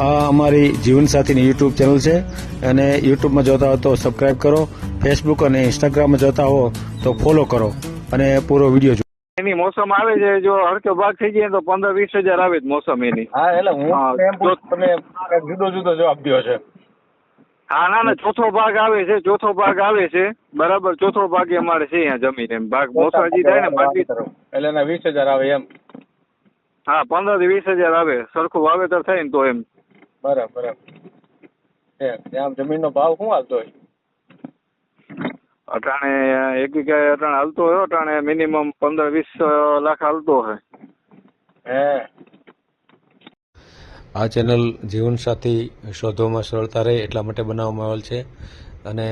આ અમારી જીવનસાથીની YouTube channel છે અને યુટ્યુબમાં જોતા હો તો સબસ્ક્રાઇબ કરો, ફેસબુક અને ઇન્સ્ટાગ્રામમાં જોતા હો તો ફોલો કરો અને પૂરો વિડીયો જુઓ. એની મોસમ આવે છે, જો હરકો ભાગ થઈ જાય તો 15-20 હજાર આવે જ મોસમ એની. હા, એટલે હું એમ પૂછું, તમે જુદો જુદો જવાબ દો છે. હા, ના ચોથો ભાગ આવે છે, બરાબર. ચોથો ભાગ અમારે છે અહીંયા જમીન એમ ભાગ મોસાજી થાય ને માંડવી, એટલે એના 20,000 આવે એમ. હા 15-20 હજાર આવે સરખું વાવેતર થાય ને તો એમ. બરાબર. આમ જમીનનો ભાવ શું હાલતો હોય? અટાણે એક વીઘા અટાણે હાલતો હોય, અટાણે મિનિમમ 15-20 લાખ હાલતો હોય. આ ચેનલ જીવનસાથી શોધવામાં સરળતા રહે એટલા માટે બનાવવામાં આવેલ છે અને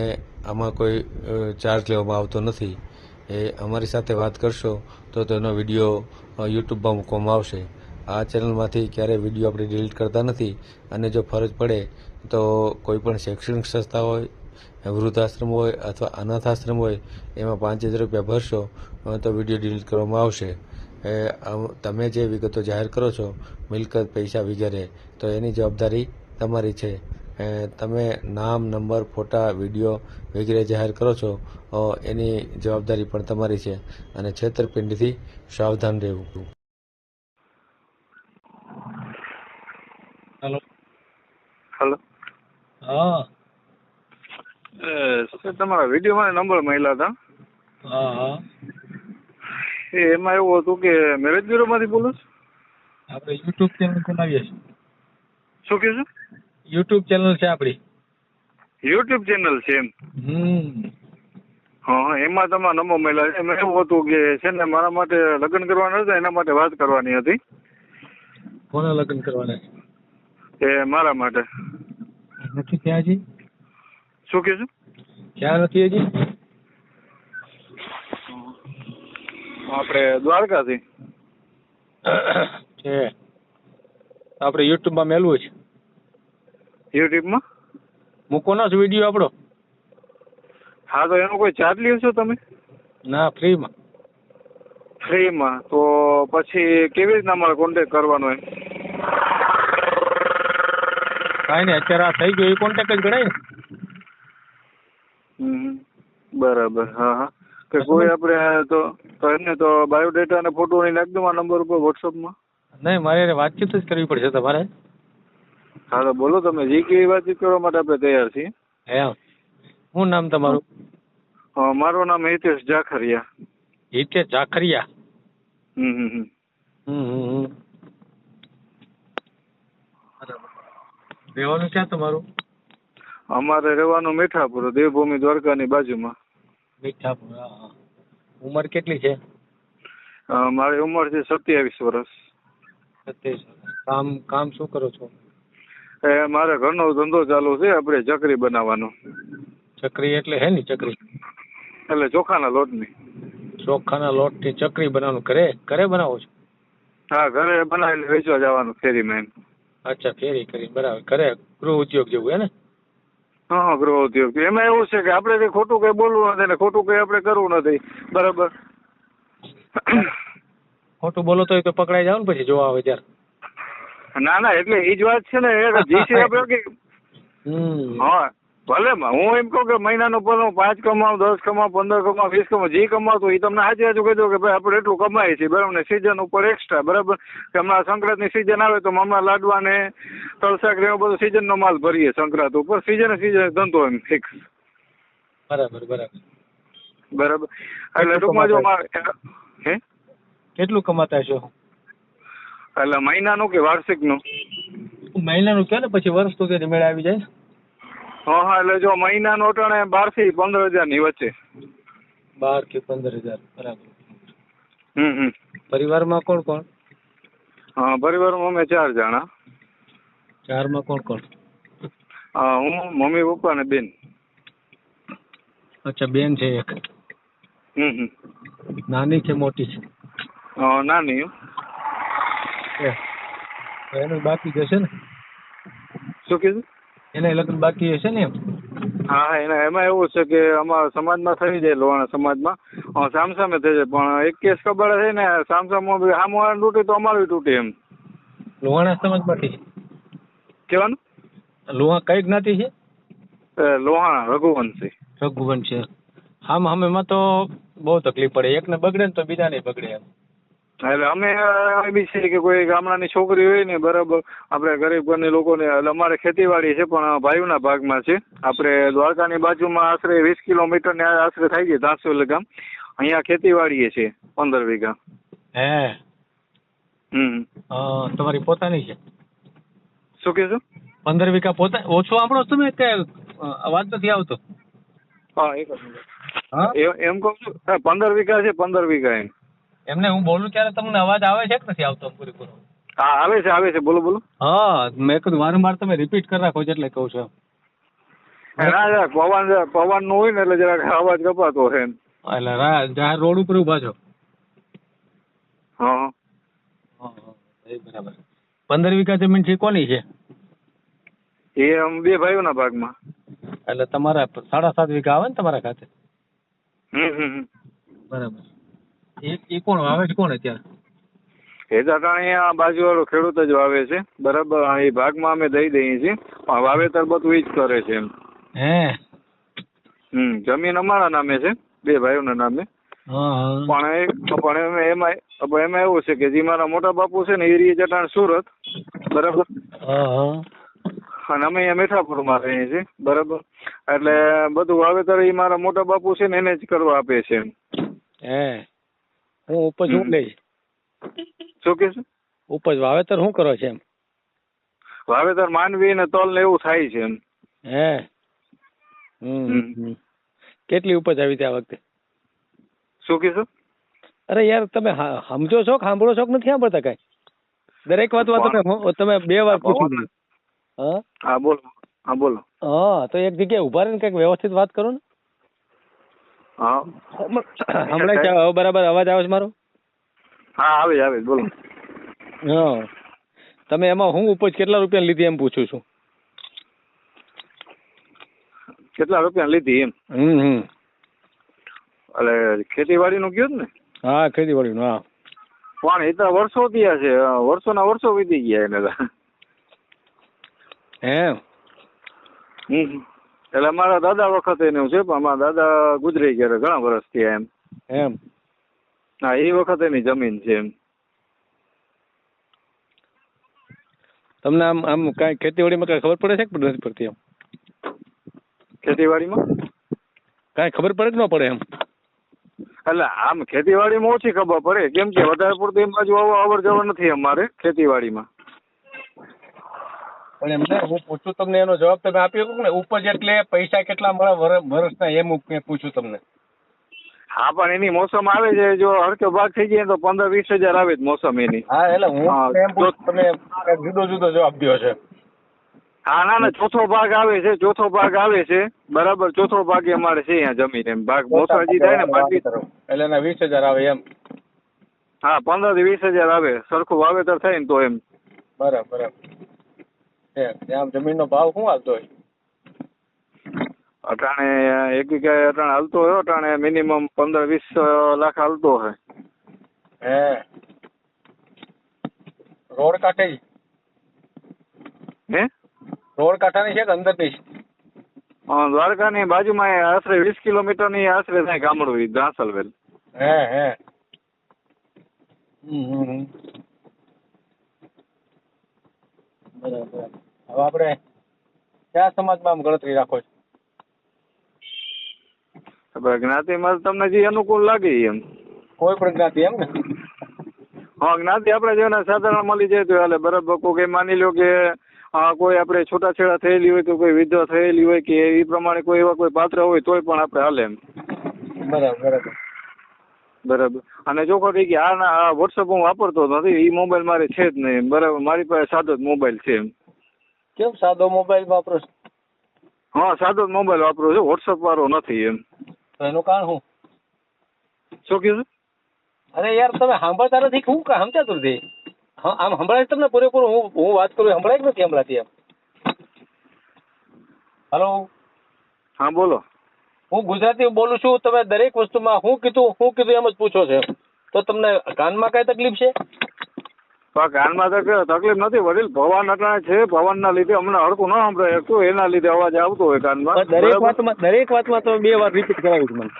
આમાં કોઈ ચાર્જ લેવામાં આવતો નથી. એ અમારી સાથે વાત કરશો તો તેનો વિડીયો યુટ્યુબમાં મૂકવામાં આવશે. આ ચેનલમાંથી ક્યારેય વિડીયો આપણે ડિલીટ કરતા નથી અને જો ફરજ પડે તો કોઈ પણ શૈક્ષણિક સંસ્થા હોય, વૃદ્ધાશ્રમ હોય અથવા અનાથાશ્રમ હોય એમાં 5,000 રૂપિયા ભરશો તો વિડીયો ડિલીટ કરવામાં આવશે. તમે જે વિગતો જાહેર કરો છો, મિલકત, પૈસા વગેરે, તો એની જવાબદારી તમારી છે. તમે નામ, નંબર, ફોટા, વિડીયો વગેરે જાહેર કરો છો એની જવાબદારી પણ તમારી છે અને છેતરપિંડીથી સાવધાન રહેવું. હેલો. હા. તમારા વિડીયોમાં નંબર મળ્યા હતા. હા. એમાં એવું હતું કે મેરેજ બ્યુરોમાંથી બોલો છો? આપણે યુટ્યુબ ચેનલ ચલાવીએ છીએ. શું કહે છો? યુટ્યુબ ચેનલ છે આપણી. યુટ્યુબ ચેનલ છે એમ? હા, એમાં તમારા નંબર મળ્યા છે. એમાં એવું હતું કે છે ને મારા માટે લગ્ન કરવાના હતા, એના માટે વાત કરવાની હતી. કોને લગ્ન કરવાના છે? એ મારા માટે. નથી ત્યાં હજી? શું કહે છો? ક્યાં નથી હજી? આપણે દ્વારકાથી છે. આપણે યુટ્યુબમાં મેલવું છે. યુટ્યુબમાં મૂકોનો જ વિડીયો આપણો? હા, તો એનો કોઈ ચાર્જ લ્યો છો તમે? ના, ફ્રીમાં. ફ્રીમાં? તો પછી કેવી રીતના અમારે કોન્ટેક્ટ કરવાનો એમ? કાંઈ નહીં, અત્યારે આ થઈ ગયો એ કોન્ટેક્ટ જ ગણાય ને. બરાબર. હા. કે કોઈ આપણે તો એમને તો બાયોડેટા અને ફોટો નાખી દો આ નંબર ઉપર વોટ્સઅપમાં. નહીં, મારે એને વાતચીત જ કરવી પડશે તમારે. હા, તો બોલો તમે જે કેવી વાતચીત કરવા માટે આપણે તૈયાર છીએ. એમ. શું નામ તમારું? મારું નામ હિતેશ જાખરિયા. હિતેશ જાખરિયા? હમ. રહેવાનું ક્યાં તમારું? અમારે રહેવાનું મીઠાપુર, દેવભૂમિ દ્વારકાની બાજુમાં. મીઠાપુર. હા. ઉંમર કેટલી છે? મારી ઉંમર છે 27 વર્ષ. 27. કામ શું કરો છો? મારે ઘરનો ધંધો ચાલુ છે, આપણે ચકરી બનાવવાનો. ચકરી એટલે હે ની ચકરી? એટલે ચોખાના લોટની. ચોખાના લોટની ચકરી બનાવવાનું ઘરે બનાવો છો? હા, ઘરે બનાવીને વેચવા જવાનું ફેરીમાં એમ. અચ્છા, ફેરી કરી, બરાબર. ઘરે ગૃહ ઉદ્યોગ જેવું હે ને? હા, ગૃહ ઉદ્યોગ. એમાં એવું છે કે આપણે કઈ ખોટું કઈ બોલવું નથી ને ખોટું કઈ આપણે કરવું નથી, બરાબર. ખોટું બોલો તો પકડાઈ જાવ ને પછી જોવા આવે ત્યારે. ના, એટલે એ જ વાત છે ને, જી છે આપણે. હા, ભલે હું એમ કહું કે મહિનાનો 5 કમાવ, 10 કમાવ, 15 કમાવ, 20 કમાવ, જે કમાવતો એ તમને સાચું કહી દો કે ભાઈ આપણે એટલું કમાઈએ છીએ, બરાબર ને. સિઝન ઉપર એક્સ્ટ્રા, બરાબર. કે હમણાં સંક્રાંતની સિઝન આવે તો હમણાં લાડવા ને તલસાક ને બધો સિઝનનો માલ ભરીએ સંક્રાંત ઉપર. સિઝન ધંધો એમ ફિક્સ. બરાબર. એટલે ટૂંકમાં જો હે કેટલું કમાતા છો? એટલે મહિનાનું કે વાર્ષિકનું? મહિનાનું કે ને પછી વર્ષ તો કે મેળા આવી જાય. હા, એટલે જો મહિનાનો અટાણે 12 થી 15 હજારની વચ્ચે. 12 કે 15 હજાર, બરાબર. પરિવારમાં કોણ કોણ? પરિવારમાં અમે 4 જણા. 4માં કોણ કોણ? હું, મમ્મી, પપ્પા ને બેન. અચ્છા, બેન છે એક. નાની છે મોટી છે? નાની. એનું બાકી જશે ને? શું કીધું? એને લગ્ન બાકી હશે ને? હા, એમાં એવું છે કે અમારા સમાજમાં થઈ જાય, લોહાણા સમાજમાં સામસામે થઈ જાય, પણ એક કેસ કબાડે છે ને સામસામમાં સામવાળાને તૂટે તો અમારું તૂટે એમ. લોહાણા સમાજમાંથી? કેવાનું લુહાણા કઈ જ્ઞાતિ છે? લોહાણા રઘુવંશી. રઘુવંશ છે. આમ એમાં તો બહુ તકલીફ પડે, એકને બગડે ને તો બીજાને બગડે એમ. એટલે અમે બી છે કે કોઈ ગામડાની છોકરી હોય ને બરાબર, આપણે ગરીબ ઘરની લોકોને, એટલે અમારે ખેતીવાડી છે પણ ભાઈઓના ભાગમાં છે. આપણે દ્વારકાની બાજુમાં આશરે 20 કિલોમીટર ને આશરે થાય છે ધાંસોલ ગામ. અહીંયા ખેતીવાડી છે 15 વીઘા. હે તમારી પોતાની છે? શું કહેશો? 15 વીઘા પોતા ઓછું આપણો તમે કે અવાજ નથી આવતો? હા એક જ મિનિટ. હા એમ કહું છું 15 વીઘા છે, 15 વીઘા એમ. એમને હું બોલું ત્યારે તમને અવાજ આવે છે કે નથી આવતો પૂરેપૂરો? હા આવે છે બોલો બોલો. હા મેં કીધું વારંવાર તમે રિપીટ કરી રાખો એટલે કહું છું. ના પવન નું હોય ને એટલે જરાક અવાજ કપાતો છે એમ. એટલે જાહેર રોડ ઉપર ઉભા છો? હા એ બરાબર. 15 વીઘા જમીન છે કોની છે? એ આમ બે ભાઈઓના ભાગમાં. એટલે તમારા 7.5 વીઘા આવે ને તમારા ખાતે? બરાબર. એ કોણ વાવે છે? કોણ અત્યારે? એ તો અહીંયા બાજુવાળો ખેડૂત જ વાવે છે બરાબર. એ ભાગમાં અમે દઈ દઈએ છીએ પણ વાવેતર બધું એ જ કરે છે એમ. હે જમીન અમારા નામે છે, બે ભાઈઓના નામે. પણ એમાં એવું છે કે જે મારા મોટા બાપુ છે ને એ રીએ જટાણ સુરત બરાબર, અને અમે અહીંયા મીઠાપુરમાં રહીએ છીએ બરાબર. એટલે બધું વાવેતર એ મારા મોટા બાપુ છે ને એને જ કરવા આપે છે એમ. હું ઉપજ શું લઈશ? શું કે છે? ઉપજ વાવેતર શું કરો છે એમ? વાવેતર માંડવી ને તલ ને એવું થાય છે એમ. કેટલી ઉપજ આવી હતી આ વખતે? શું કીધું? અરે યાર તમે સમજો છો કે સાંભળો છો કે નથી સાંભળતા કઈ? દરેક વાત તમે 2 વાર પૂછું છું. હા બોલો. હા તો એક જગ્યાએ ઉભા રહીને કઈક વ્યવસ્થિત વાત કરો ને. હમણાં બરાબર અવાજ આવે છે મારો? હા આવે બોલો. હા તમે એમાં હું ઉપજ કેટલા રૂપિયા લીધી એમ પૂછું છું. કેટલા રૂપિયા લીધી એમ? એટલે ખેતીવાડી નું કયો ને? હા ખેતીવાડી નું. હા પણ એ તો વર્ષો થયા છે, વર્ષોના વર્ષો વીતી ગયા એને. એટલે મારા દાદા વખતે એનું છે પણ મારા દાદા ગુજરી ગયા ઘણા વર્ષ થયા એમ. હા એ વખતે એની જમીન છે એમ. તમને આમ કઈ ખેતીવાડીમાં કઈ ખબર પડે છે કે નથી પડતી એમ? ખેતીવાડીમાં કઈ ખબર પડે કે ન પડે એમ? એટલે આમ ખેતીવાડીમાં ઓછી ખબર પડે કેમ કે વધારે પૂરતું એમ બાજુ અવર જવર નથી અમારે ખેતીવાડીમાં. પણ એમને હું પૂછું તમને એનો જવાબ તમે આપ્યો ને ઉપજ એટલે પૈસા કેટલા મળે વર્ષના એમ મેં પૂછ્યું તમને. હા પણ એની મોસમ આવે છે, જો હરકો ભાગ થઈ જાય તો 15-20 હજાર આવે મોસમ એની. હા એટલે હું એમ પૂછું તમે જુદો જવાબ દો છે. હા ના ચોથો ભાગ આવે છે બરાબર. ચોથો ભાગ અમારે છે અહીંયા જમીન એમ. ભાગ મોસાજી થાય ને બાકી એટલે એના 20,000 આવે એમ. હા 15-20 હજાર આવે સરખું વાવેતર થાય ને તો એમ. બરાબર. આમ જમીન નો ભાવ શું હાલતો હોય? અટાણે એક વીઘા અટાણે હાલતો હોય અટાણે મિનિમમ 15-20 લાખ હાલતો હોય. રોડ કાંઠે રોડ કાંઠાની છે કે અંદરની છે? દ્વારકાની બાજુમાં આશરે 20 કિલોમીટરની આશરે થાય ગામડું ધાંસલવેલ. બરાબર. હવે આપણે કયા સમાજમાં ગણતરી રાખો છો? જ્ઞાતિમાં તમને જે અનુકૂળ લાગે એમ. કોઈ પણ જ્ઞાતિ એમ ને? હા જ્ઞાતિ આપણે જેને સાધારણ મળી જાય તો હાલે બરાબર. કોઈ માની લો કે કોઈ આપણે છૂટાછેડા થયેલી હોય તો કોઈ વિધવા થયેલી હોય કે એ પ્રમાણે કોઈ એવા કોઈ પાત્ર હોય તોય પણ આપણે હાલે એમ. બરાબર. અને ચોખ્ખો થઈ ગયા આ વોટ્સઅપ હું વાપરતો નથી, એ મોબાઈલ મારે છે જ નહીં બરાબર. મારી પાસે સાદો જ મોબાઈલ છે એમ. કેમ સાદો મોબાઈલ વાપરો છો? હા સાદો જ મોબાઈલ વાપરો છું, વોટ્સઅપ વાળો નથી એમ. એનું કારણ શું? શું કીધું? અરે યાર તમે સાંભળતા નથી. શું સમજાતું નથી? આમ સંભળાય તમને પૂરેપૂરું? હું વાત કરું સંભળાય કે નથી સંભળાતી એમ? હલો. હા બોલો. હું ગુજરાતી બોલું છું. તમે દરેક વસ્તુમાં હું કીધું એમ જ પૂછો છો. તો તમને કાનમાં કઈ તકલીફ છે? પણ કાનમાં તો કે તકલીફ નથી વડીલ, પવન અટાણે છે, પવનના લીધે અમને હડકું ન સંભળાય શકતું, એના લીધે અવાજ આવતો હોય કાનમાં. દરેક વાતમાં તો 2 વાર રિપીટ કરાવ્યું છે મને.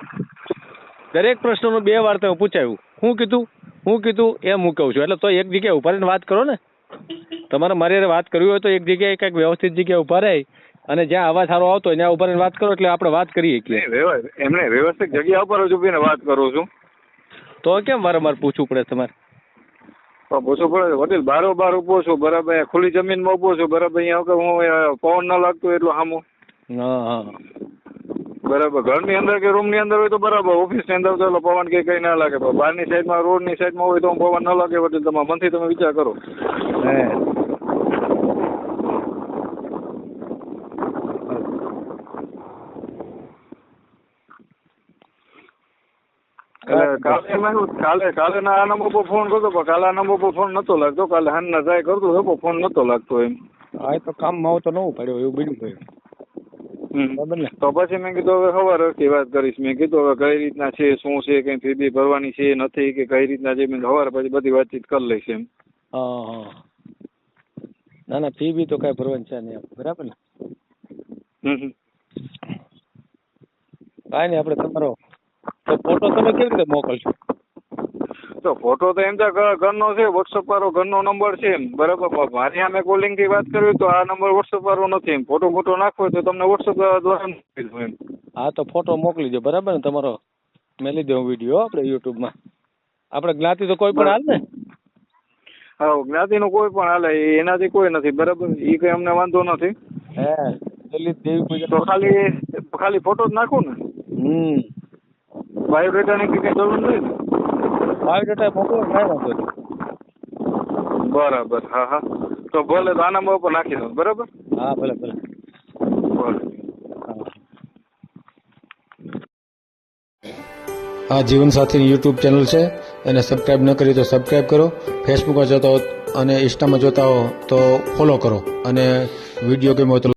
દરેક પ્રશ્નનું 2 વાર તમે પૂછાયું, હું કીધું એમ હું કહું છું. એટલે તો એક જગ્યાએ ઉભા રહીને વાત કરો ને. તમારે મારી હારે વાત કરવી હોય તો એક જગ્યાએ કંઈક વ્યવસ્થિત જગ્યાએ ઉભા રહી અને જ્યાં અવાજ સારો આવતો હોય ત્યાં ઉભા રહીને વાત કરો, એટલે આપણે વાત કરીએ કે એમને વ્યવસ્થિત જગ્યા ઉપર જ ઉભીને વાત કરું છું. તો કેમ વારંવાર પૂછવું પડે તમારે? પૂછવું પડે વડીલ, બારોબાર ઉભો છું બરાબર, ખુલ્લી જમીનમાં ઉભો છું બરાબર, અહીંયા કે હું પવન ન લાગતું એટલું સામું હા બરાબર. ઘરની અંદર કે રૂમની અંદર હોય તો બરાબર, ઓફિસની અંદર તો પવન કે કઈ ના લાગે, પણ બહારની સાઈડમાં રોડની સાઈડમાં હોય તો પવન ન લાગે વડીલ. તમારા મનથી તમે વિચાર કરો. કાલે ના આ નંબર પર ફોન કરતો, પણ કાલે આ નંબર પર ફોન નતો લાગતો. કાલે હાનના ટ્રાય કરતો હતો, ફોન નતો લાગતો એમ. હા, તો કામમાં આવું તો નવું પડ્યો એવું બન્યું થયું. તો પછી મેં કીધું હવે સવારે વાત કરીશ. મેં કીધું હવે કઈ રીતના છે, શું છે, કઈ ફી બી ભરવાની છે નથી કે કઈ રીતના છે, મેં સવારે પછી બધી વાતચીત કરી લઈશ એમ. હા ના ફી બી તો કઈ ભરવાની છે નહીં, બરાબર ને? કાંઈ નહીં, આપણે તમારો તો ફોટો તમે કેવી રીતે મોકલશો? તો ફોટો તો એમ તો ઘરનો છે, વોટ્સઅપ વાળો ઘરનો નંબર છે એમ બરાબર. મારી સામે કોલિંગ થી વાત કરવી તો આ નંબર વોટ્સઅપ વાળો નથી એમ. ફોટો નાખવો તો તમને વોટ્સઅપ દ્વારા મોકલી દઉં એમ. હા, તો ફોટો મોકલી દો બરાબર ને તમારો. મેં લીધો વિડીયો આપણે યુટ્યુબમાં. આપણે જ્ઞાતિ તો કોઈ પણ હાલ ને? હા, જ્ઞાતિનું કોઈ પણ હાલે, એનાથી કોઈ નથી બરાબર. એ કઈ અમને વાંધો નથી. તો ખાલી ફોટો જ નાખો ને. બાયોડેટાની કઈ જરૂર નથી ને? બાયોડેટા મોકલો, કાંઈ વાંધો નહીં. બરાબર. હા તો ભલે, તો આ નંબર ઉપર નાખી દો બરાબર. હા ભલે. આ જીવનસાથીની યુટ્યુબ ચેનલ છે, એને સબસ્ક્રાઈબ ન કરી તો સબસ્ક્રાઈબ કરો. ફેસબુકમાં જોતા હો અને ઇન્સ્ટામાં જોતા હો તો ફોલો કરો, અને વિડીયો ગમ્યો તો